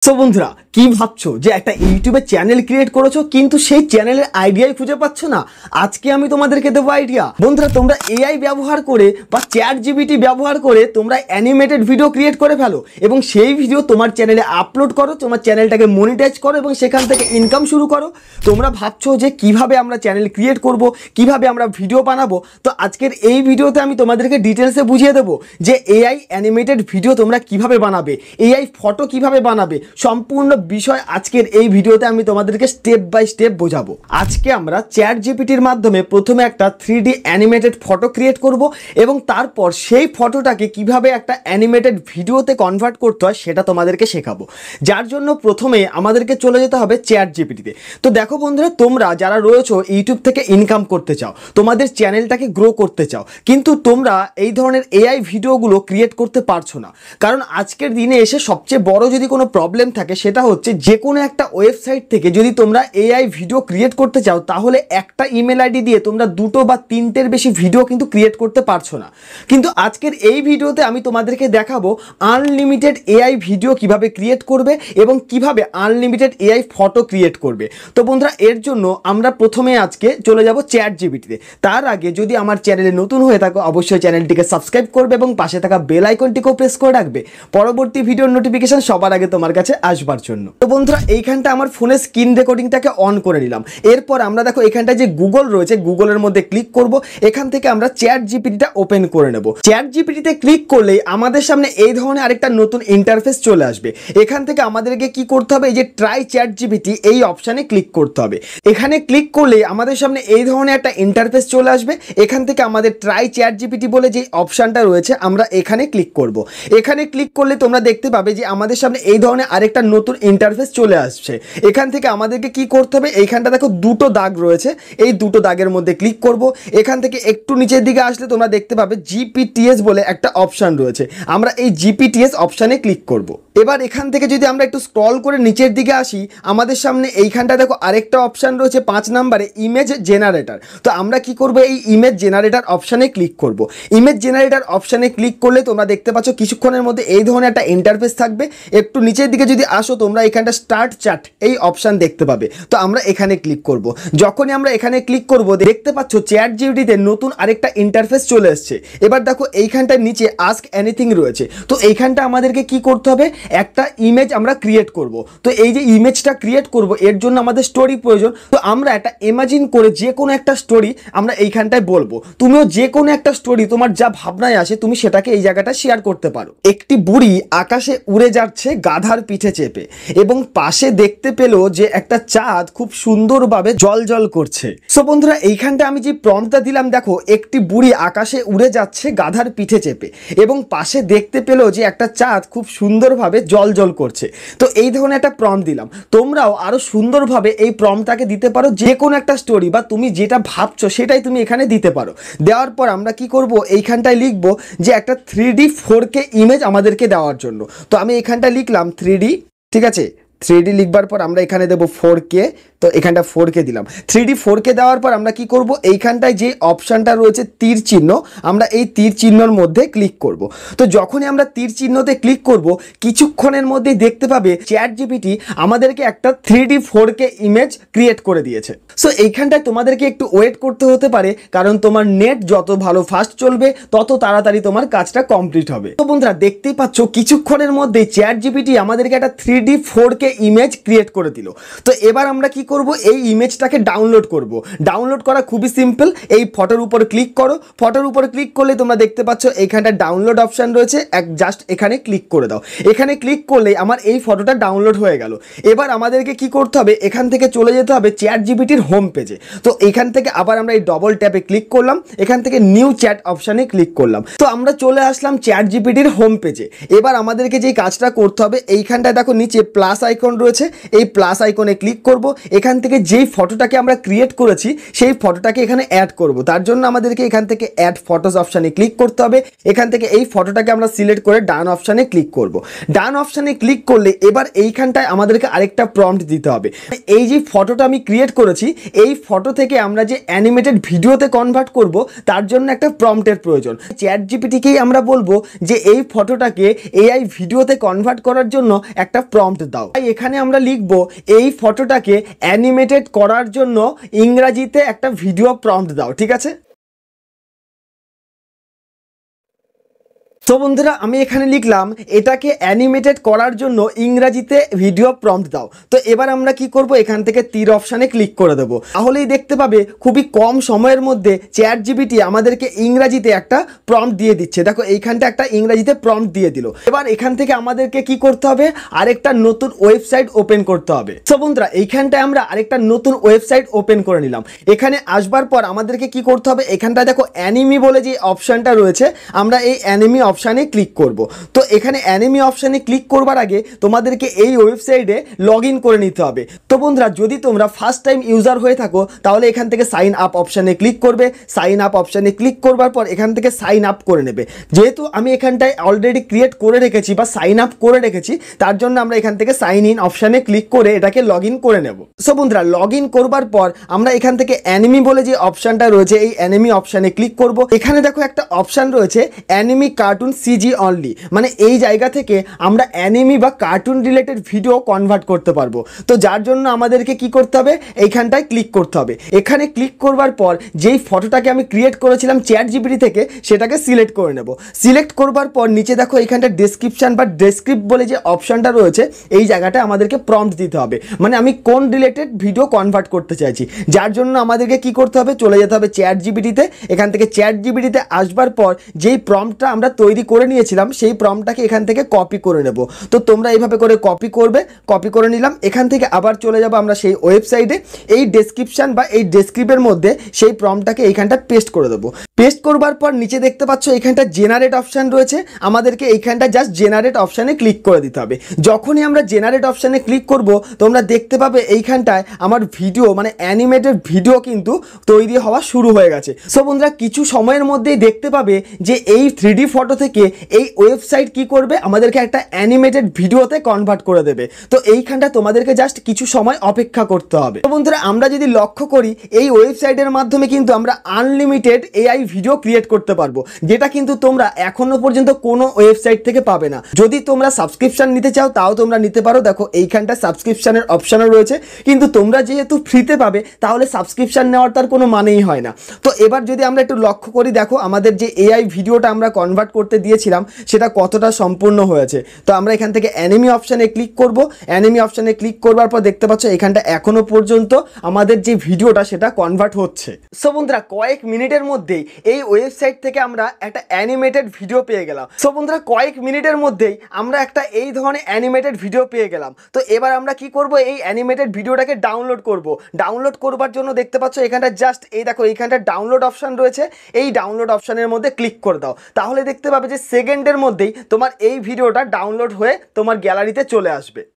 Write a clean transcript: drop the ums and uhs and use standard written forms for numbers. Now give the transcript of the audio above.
So বন্ধুরা কি ভাবছো যে একটা ইউটিউবে চ্যানেল ক্রিয়েট করেছো কিন্তু সেই চ্যানেলের আইডিয়াই খুঁজে পাচ্ছ না। আজকে আমি তোমাদেরকে দেবো আইডিয়া। বন্ধুরা তোমরা এআই ব্যবহার করে বা চ্যাট জিপিটি ব্যবহার করে তোমরা অ্যানিমেটেড ভিডিও ক্রিয়েট করে ফেলো এবং সেই ভিডিও তোমার চ্যানেলে আপলোড করো, তোমার চ্যানেলটাকে মনিটাইজ করো এবং সেখান থেকে ইনকাম শুরু করো। তোমরা ভাবছো যে কিভাবে আমরা চ্যানেল ক্রিয়েট করব, কিভাবে আমরা ভিডিও বানাবো। তো আজকের এই ভিডিওতে আমি তোমাদেরকে ডিটেলসে বুঝিয়ে দেবো যে এআই অ্যানিমেটেড ভিডিও তোমরা কিভাবে বানাবে, এআই ফটো কিভাবে বানাবে, সম্পূর্ণ বিষয় আজকের এই ভিডিওতে আমি তোমাদেরকে স্টেপ বাই স্টেপ বোঝাবো। আজকে আমরা চ্যাট জিপিটির মাধ্যমে প্রথমে একটা 3D অ্যানিমেটেড ফটো ক্রিয়েট করব এবং তারপর সেই ফটোটাকে কিভাবে একটা অ্যানিমেটেড ভিডিওতে কনভার্ট করতে হয় সেটা তোমাদেরকে শেখাবো। যার জন্য প্রথমে আমাদেরকে চলে যেতে হবে চ্যাট জিপিটিতে। তো দেখো বন্ধুরা, তোমরা যারা রয়েছো ইউটিউব থেকে ইনকাম করতে চাও, তোমাদের চ্যানেলটাকে গ্রো করতে চাও, কিন্তু তোমরা এই ধরনের এআই ভিডিওগুলো ক্রিয়েট করতে পারছো না। কারণ আজকের দিনে এসে সবচেয়ে বড় যদি কোনো প্রবলেম থাকে সেটা হচ্ছে যে কোনো একটা ওয়েবসাইট থেকে যদি তোমরা এআই ভিডিও ক্রিয়েট করতে চাও তাহলে একটা ইমেল আইডি দিয়ে তোমরা 2 বা 3টের বেশি ভিডিও কিন্তু ক্রিয়েট করতে পারছো না। কিন্তু আজকের এই ভিডিওতে আমি তোমাদেরকে দেখাবো আনলিমিটেড এআই ভিডিও কিভাবে ক্রিয়েট করবে এবং কিভাবে আনলিমিটেড এআই ফটো ক্রিয়েট করবে। তো বন্ধুরা এর জন্য আমরা প্রথমে আজকে চলে যাব চ্যাট জিপিটিতে। তার আগে যদি আমার চ্যানেলে নতুন হয়ে থাকো অবশ্যই চ্যানেলটিকে সাবস্ক্রাইব করবে এবং পাশে থাকা বেল আইকনটিকেও প্রেস করে রাখবে পরবর্তী ভিডিওর নোটিফিকেশন সবার আগে তোমার কাছে আসবার জন্য। তো বন্ধুরা এইখানটা আমার ফোনের স্ক্রিন রেকর্ডিংটাকে অন করে নিলাম। এরপর আমরা দেখো এখানটা যে গুগল রয়েছে, গুগলের মধ্যে ক্লিক করব। এখান থেকে আমরা চ্যাট জিপিটিটা ওপেন করে নেব। চ্যাট জিপিটিতে ক্লিক করলেই আমাদের সামনে এই ধরনের আরেকটা নতুন ইন্টারফেস চলে আসবে। এখান থেকে আমাদেরকে কি করতে হবে, এই যে ট্রাই চ্যাট জিপিটি এই অপশানে ক্লিক করতে হবে। এখানে ক্লিক করলেই আমাদের সামনে এই ধরনের একটা ইন্টারফেস চলে আসবে। এখান থেকে আমাদের ট্রাই চ্যাট জিপিটি বলে যে অপশানটা রয়েছে আমরা এখানে ক্লিক করব। এখানে ক্লিক করলে তোমরা দেখতে পাবে যে আমাদের সামনে এই ধরনের আরেকটা নতুন ইন্টারফেস চলে আসছে। এখান থেকে আমাদেরকে কি করতে হবে, এইখানটা দেখো 2টো দাগ রয়েছে, এই 2টো দাগের মধ্যে ক্লিক করব। এখান থেকে একটু নিচের দিকে আসলে তোমরা দেখতে পাবে জিপিটিএস বলে একটা অপশান রয়েছে, আমরা এই জিপিটিএস অপশানে ক্লিক করব। এবার এখান থেকে যদি আমরা একটু স্ক্রল করে নিচের দিকে আসি আমাদের সামনে এইখানটা দেখো আরেকটা অপশান রয়েছে 5 নম্বরে ইমেজ জেনারেটর। তো আমরা কি করব, এই ইমেজ জেনারেটর অপশানে ক্লিক করব। ইমেজ জেনারেটর অপশানে ক্লিক করলে তোমরা দেখতে পাচ্ছ কিছুক্ষণের মধ্যে এই ধরনের একটা ইন্টারফেস থাকবে। একটু নিচের দিকে যদি আসো তোমরা এখানটা স্টার্ট চ্যাট এই অপশান দেখতে পাবে। তো আমরা এখানে ক্লিক করব। যখনই আমরা এখানে ক্লিক করব দেখতে পাচ্ছ চ্যাট জিপিটিতে নতুন আরেকটা ইন্টারফেস চলে এসছে। এবার দেখো এইখানটার নিচে আস্ক এনিথিং রয়েছে। তো এইখানটা আমাদেরকে কি করতে হবে, একটা ইমেজ আমরা ক্রিয়েট করব। তো এই যে ইমেজটা ক্রিয়েট করব এর জন্য আমাদের স্টোরি প্রয়োজন। তো আমরা একটা ইমাজিন করে যে কোনো একটা স্টোরি আমরা এইখানটায় বলবো। তুমিও যে কোনো একটা স্টোরি তোমার যা ভাবনায় আসে তুমি সেটাকে এই জায়গাটা শেয়ার করতে পারো। একটি বুড়ি আকাশে উড়ে যাচ্ছে গাধার পিঠে চেপে এবং পাশে দেখতে পেল যে একটা চাঁদ খুব সুন্দরভাবে জল করছে। সো বন্ধুরা এইখানটা আমি যে প্রম্পটটা দিলাম দেখো, একটি বুড়ি আকাশে উড়ে যাচ্ছে গাধার পিঠে চেপে এবং পাশে দেখতে পেল যে একটা চাঁদ খুব সুন্দরভাবে জল করছে। তো এই ধরনের একটা প্রম্পট দিলাম। তোমরাও আরো সুন্দরভাবে এই প্রম্পটটাকে দিতে পারো, যে কোনো একটা স্টোরি বা তুমি যেটা ভাবছো সেটাই তুমি এখানে দিতে পারো। দেওয়ার পর আমরা কি করব, এইখানটায় লিখব যে একটা 3D 4K ইমেজ আমাদেরকে দেওয়ার জন্য। তো আমি এখানটা লিখলাম 3D, ঠিক আছে। 3D লিখবার পর আমরা এখানে দেবো 4K। তো এখানটা 4K দিলাম। 3D 4K দেওয়ার পর আমরা কি করব, এইখানটায় যে অপশানটা রয়েছে তীর চিহ্ন, আমরা এই তীর চিহ্নর মধ্যে ক্লিক করব। তো যখনই আমরা তীর চিহ্নতে ক্লিক করব কিছুক্ষণের মধ্যেই দেখতে পাবে চ্যাট জিপিটি আমাদেরকে একটা 3D 4K ইমেজ ক্রিয়েট করে দিয়েছে। সো এইখানটায় তোমাদেরকে একটু ওয়েট করতে হতে পারে, কারণ তোমার নেট যত ভালো ফাস্ট চলবে তত তাড়াতাড়ি তোমার কাজটা কমপ্লিট হবে। তো বন্ধুরা দেখতেই পাচ্ছ কিছুক্ষণের মধ্যে চ্যাট জিপিটি আমাদেরকে একটা 3D 4K ইমেজ ক্রিয়েট করে দিল। তো এবার আমরা কি করব, এই ইমেজটাকে ডাউনলোড করব। ডাউনলোড করা খুবই সিম্পল। এই ফটোর উপর ক্লিক করো। ফটোর উপর ক্লিক করলে তোমরা দেখতে পাচ্ছ এইখানটা ডাউনলোড অপশান রয়েছে, জাস্ট এখানে ক্লিক করে দাও। এখানে ক্লিক করলে আমার এই ফটোটা ডাউনলোড হয়ে গেল। এবার আমাদেরকে কি করতে হবে, এখান থেকে চলে যেতে হবে চ্যাট জিপিটির হোম পেজে। তো এখান থেকে আবার আমরা এই ডবল ট্যাপে ক্লিক করলাম, এখান থেকে নিউ চ্যাট অপশানে ক্লিক করলাম। তো আমরা চলে আসলাম চ্যাট জিপিটির হোম পেজে। এবার আমাদেরকে যে কাজটা করতে হবে, এইখানটায় দেখো নিচে প্লাস আইকন রয়েছে, এই প্লাস আইকনে ক্লিক করব। এখান থেকে যেই ফটোটাকে আমরা ক্রিয়েট করেছি সেই ফটোটাকে এখানে অ্যাড করব। তার জন্য আমাদেরকে এখান থেকে অ্যাড ফটোস অপশানে ক্লিক করতে হবে। এখান থেকে এই ফটোটাকে আমরা সিলেক্ট করে ডান অপশানে ক্লিক করব। ডান অপশানে ক্লিক করলে এবার এইখানটায় আমাদেরকে আরেকটা প্রম্পট দিতে হবে। এই যে ফটোটা আমি ক্রিয়েট করেছি এই ফটো থেকে আমরা যে অ্যানিমেটেড ভিডিওতে কনভার্ট করব তার জন্য একটা প্রম্পটের প্রয়োজন। চ্যাট জিপিটিকেই আমরা বলবো যে এই ফটোটাকে এআই ভিডিওতে কনভার্ট করার জন্য একটা প্রম্পট দাও। এখানে আমরা লিখব এই ফটোটাকে অ্যানিমেটেড করার জন্য ইংরেজিতে একটা ভিডিও প্রম্পট দাও। ঠিক আছে। তো বন্ধুরা আমি এখানে লিখলাম এটাকে অ্যানিমেটেড করার জন্য ইংরেজিতে ভিডিও প্রম্পট দাও। তো এবার আমরা কি করব, এখান থেকে তীর অপশানে ক্লিক করে দেবো। তাহলেই দেখতে পাবে খুবই কম সময়ের মধ্যে চ্যাট জিপিটি আমাদেরকে ইংরেজিতে একটা প্রম্পট দিয়ে দিচ্ছে। দেখো এইখানটা একটা ইংরেজিতে প্রম্পট দিয়ে দিল। এবার এখান থেকে আমাদেরকে কি করতে হবে, আরেকটা নতুন ওয়েবসাইট ওপেন করতে হবে। তো বন্ধুরা এইখানটায় আমরা আরেকটা নতুন ওয়েবসাইট ওপেন করে নিলাম। এখানে আসবার পর আমাদেরকে কি করতে হবে, এখানটায় দেখো অ্যানিমি বলে যে অপশানটা রয়েছে আমরা এই অ্যানিমি অপশানে ক্লিক করব। তো এখানে অ্যানিমি অপশানে ক্লিক করবার আগে তোমাদেরকে এই ওয়েবসাইটে লগ ইন করে নিতে হবে। তো বন্ধুরা যদি তোমরা ফার্স্ট টাইম ইউজার হয়ে থাকো তাহলে এখান থেকে সাইন আপ অপশানে ক্লিক করবে। সাইন আপ অপশানে ক্লিক করবার পর এখান থেকে সাইন আপ করে নেবে। যেহেতু আমি এখানটায় অলরেডি ক্রিয়েট করে রেখেছি বা সাইন আপ করে রেখেছি তার জন্য আমরা এখান থেকে সাইন ইন অপশানে ক্লিক করে এটাকে লগ ইন করে নেব। সো বন্ধুরা লগ ইন করবার পর আমরা এখান থেকে অ্যানিমি বলে যে অপশানটা রয়েছে এই অ্যানিমি অপশানে ক্লিক করব। এখানে দেখো একটা অপশান রয়েছে অ্যানিমি কার্টুন সিজি অনলি, মানে এই জায়গা থেকে আমরা অ্যানিমি বা কার্টুন রিলেটেড ভিডিও কনভার্ট করতে পারবো। তো যার জন্য আমাদেরকে কি করতে হবে, এইখানটায় ক্লিক করতে হবে। এখানে ক্লিক করবার পর যেই ফটোটাকে আমি ক্রিয়েট করেছিলাম চ্যাট জিপিটি থেকে সেটাকে সিলেক্ট করে নেব। সিলেক্ট করবার পর নিচে দেখো এইখানটা ডেসক্রিপশন বা ডেসক্রিপ্ট বলে যে অপশানটা রয়েছে এই জায়গাটা আমাদেরকে প্রম্পট দিতে হবে, মানে আমি কোন রিলেটেড ভিডিও কনভার্ট করতে চাইছি। যার জন্য আমাদেরকে কি করতে হবে, চলে যেতে হবে চ্যাট জিপিটিতে। এখান থেকে চ্যাট জিপিটিতে আসবার পর যেই প্রম্পটটা আমরা তৈরি করে নিয়েছিলাম সেই প্রম্পটটাকে এখান থেকে কপি করে নেব। তো তোমরা এইভাবে করে কপি করবে। কপি করে নিলাম। এখান থেকে আবার চলে যাব আমরা সেই ওয়েবসাইটে। এই ডেসক্রিপশন বা এই ডেসক্রিপ্টের মধ্যে সেই প্রম্পটটাকে এইখানটা পেস্ট করে দেবো। পেস্ট করবার পর নিচে দেখতে পাচ্ছ এইখানটা জেনারেট অপশান রয়েছে, আমাদেরকে এইখানটা জাস্ট জেনারেট অপশানে ক্লিক করে দিতে হবে। যখনই আমরা জেনারেট অপশানে ক্লিক করব তোমরা দেখতে পাবে এইখানটায় আমার ভিডিও মানে অ্যানিমেটেড ভিডিও কিন্তু তৈরি হওয়া শুরু হয়ে গেছে। সো বন্ধুরা কিছু সময়ের মধ্যেই দেখতে পাবে যে এই 3D ফটো থেকে এই ওয়েবসাইট কি করবে, আমাদেরকে একটা অ্যানিমেটেড ভিডিওতে কনভার্ট করে দেবে। তো এইখানটা তোমাদেরকে জাস্ট কিছু সময় অপেক্ষা করতে হবে। তো বন্ধুরা আমরা যদি লক্ষ্য করি এই ওয়েবসাইটের মাধ্যমে কিন্তু আমরা আনলিমিটেড এআই ভিডিও ক্রিয়েট করতে পারবো, যেটা কিন্তু তোমরা এখনো পর্যন্ত কোনো ওয়েবসাইট থেকে পাবে না। যদি তোমরা সাবস্ক্রিপশন নিতে চাও তাও তোমরা নিতে পারো। দেখো এইখানটা সাবস্ক্রিপশনের অপশানও রয়েছে, কিন্তু তোমরা যেহেতু ফ্রিতে পাবে তাহলে সাবস্ক্রিপশন নেওয়ার তার কোনো মানেই হয় না। তো এবার যদি আমরা একটু লক্ষ্য করি, দেখো আমাদের যে এআই ভিডিওটা আমরা কনভার্ট করতে দিয়েছিলাম সেটা কতটা সম্পূর্ণ হয়েছে। তো আমরা এখান থেকে অ্যানিমি অপশানে ক্লিক করব। অ্যানিমি অপশানে ক্লিক করবার পর দেখতে পাচ্ছ এখানটা এখনো পর্যন্ত আমাদের যে ভিডিওটা সেটা কনভার্ট হচ্ছে। সো বন্ধুরা কয়েক মিনিটের মধ্যেই এই ওয়েবসাইট থেকে আমরা একটা অ্যানিমেটেড ভিডিও পেয়ে গেলাম। সো বন্ধুরা কয়েক মিনিটের মধ্যেই আমরা একটা এই ধরনের অ্যানিমেটেড ভিডিও পেয়ে গেলাম। তো এবার আমরা কি করব, এই অ্যানিমেটেড ভিডিওটাকে ডাউনলোড করব। ডাউনলোড করবার জন্য দেখতে পাচ্ছ এখানটা জাস্ট এই দেখো এইখানটা ডাউনলোড অপশান রয়েছে, এই ডাউনলোড অপশানের মধ্যে ক্লিক করে দাও। তাহলে দেখতে পাবে যে সেকেন্ডের মধ্যেই তোমার এই ভিডিওটা ডাউনলোড হয়ে তোমার গ্যালারিতে চলে আসবে।